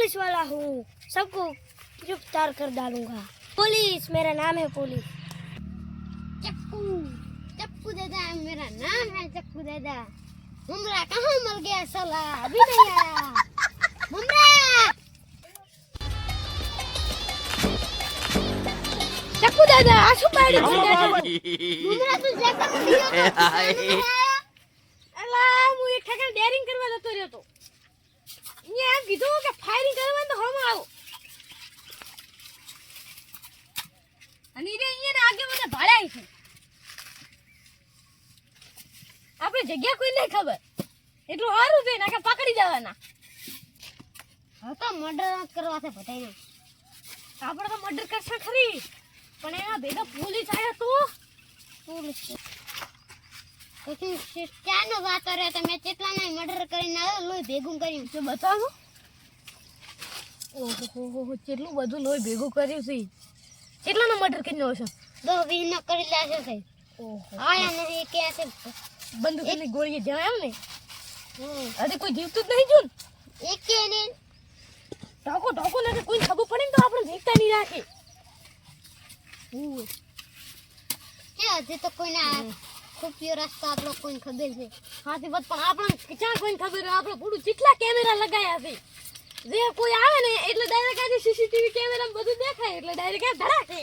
Police वाला हूँ, सबको गिरफ्तार कर डालूंगा। पुलिस, मेरा नाम है पुलिस। चक्कू चक्कू दादा मेरा नाम है चक्कू दादा। ममरा कहाँ मर गया साला, अभी नहीं आया। ममरा चक्कू दादा आशु पाड़ी ममरा तो जैसा अला હું એક ઠેકાણે ડેરિંગ કરવા જતો રહ્યો તો અહીંયા એમ કીધું કે ફાયરિંગ કરવાનું તો હમ આવો અને રે અહીંયા આગે મને ભાળાય છે આપણે જગ્યા કોઈ નહીં ખબર એટલું સારું છે નાકે પકડી જવાના હવે તો મર્ડર કરવા છે બધાને આપણે તો મર્ડર કરશે ખરી પણ એના ભેગા પોલીસ આયા તો પોલીસ પછી ક્યાંનો વાતો રહ્યો તમે કેટલાને મર્ડર કરીને આવ્યો લોહી ભેગું કર્યું તો બતાવો ઓહો કેટલું બધું લોહી ભેગું કર્યું છે કેટલાનો મર્ડર કરીને આવ્યો છે 10-20 નો કરી લાગ્યો છે ઓહો આયા નહીં કે છે બંદૂકની ગોળીએ જ્યાં એમ ને અરે કોઈ જીવતું જ નહીં જોન એક કે ને ઢોકો ને કોઈ ખબર પડે ને તો આપણે જીવતા નહીં રાખે કે હજી તો કોઈના ખુફિયો રસ્તો આપણો કોઈને ખબર છે હાથી વાત પણ આપણે ક્યાં કોઈને ખબર હોય આપણે પૂરું કેટલા કેમેરા લગાયા છે જે કોઈ આવે ને એટલે ડાયરેક્ટ આજે સીસીટીવી કેમેરામાં બધું દેખાય એટલે ડાયરેક્ટ ધડાકે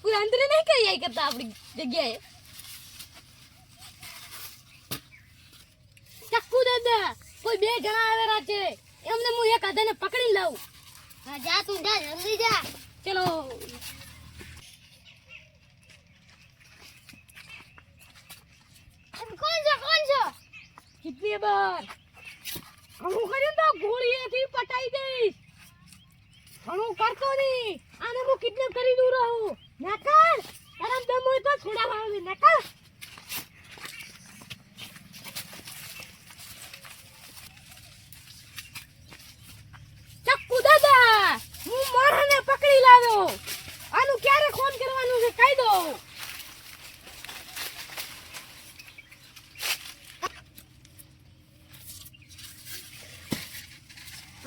કોઈ અંદરે નહીં કઈ આઈ કરતા આપણી જગ્યાએ ચક્કુ દાદા કોઈ બે જણા આવેલા છે એમને હું એક આધાને પકડી લાવું હા જા તું જા જલ્દી જા ચલો કોણ છો કિતની બાર ઘણું કર્યું તો ગોળીએથી પટાઈ દઈશ ઘણું કરતો નહીં આને હું કિડનેપ કરી દઉં રહું નકલ તારા દમ હોય તો છોડાવવા આવે નકલ ચક્કુ દાદા હું મોરાને પકડી લાવ્યો આનું ક્યારે ફોન કરવાનું છે કહી દો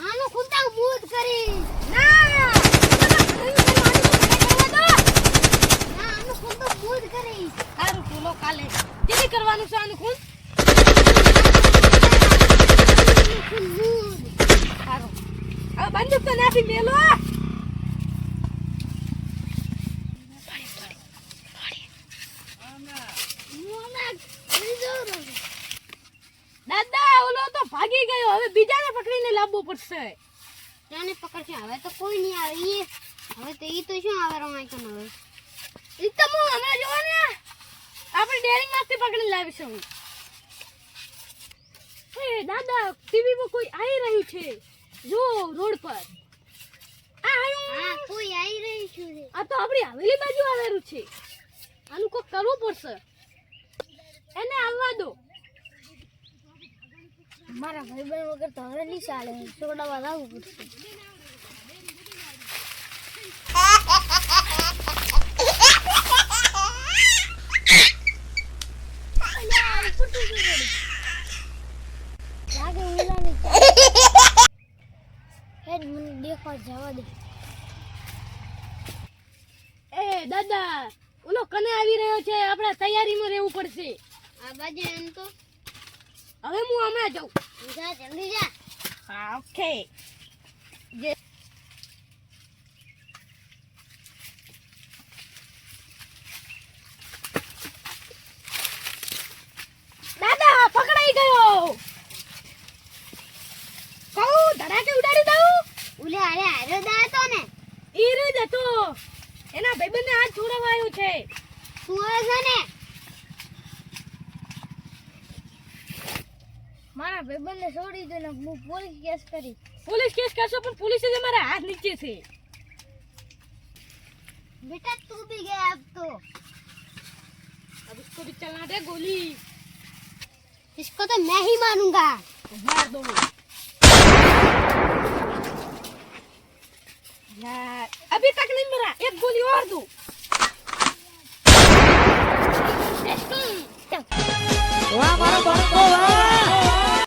આનો ખુંટા મૂદ કરી ના આનો ખુંટો મૂદ કરી સારું બોલો કાલે કેવી કરવાનું છે આનું ખૂન સારું હવે બંદૂક તો નાખી મેલો દાદા ઓલો તો ભાગી ગયો હવે બીજાને પકડીને લાવવો પડશે તેને પકડશે હવે તો કોઈ નહીં આવે ઈ હવે તો ઈ તો શું આવે રમાય કન હવે ઈ તો હું હમણાં જોવા ને આપણે ડેરિંગ માંથી પકડીને લાવીશું હે દાદા ટીવી માં કોઈ આવી રહ્યું છે જો રોડ પર હા કોઈ આવી રહી છે આ તો આપણી હવેલી બાજુ આવેલું છે આનું કોઈ કરવું પડશે એને આવવા દો મારા ભાઈબંધ વગર તો હવે નહીં ચાલે છોડાવવા લાવવું પડશે લાગે ઉલાની હેડ મને દેખવા જવા દે એ દાદા ઓલો કને આવી રહ્યો છે આપણે તૈયારીમાં રહેવું પડશે આ બાજુ એમ તો હવે હું હમણાં જાઉં જા જલ્દી જા હા ઓકે જે દાદા પકડાઈ ગયો કહું ધડાકે ઉડાડી દઉં ઉલે અરે આરો દા તો ને ઈ રે જતો એના ભાઈબંધને હાથ છોડાવવા આવ્યો છે તું આવે છે ને મારા ભાઈબંધને છોડી દે ને હું પોલીસ કેસ કરી પોલીસ કેસ કરશો પણ પોલીસે જ મારા હાથ નીચે છે बेटा तू भी गया अब तो अब इसको भी चलना दे गोली इसको तो मैं ही मारूंगा मार दो यार अभी तक नहीं मरा एक गोली और दो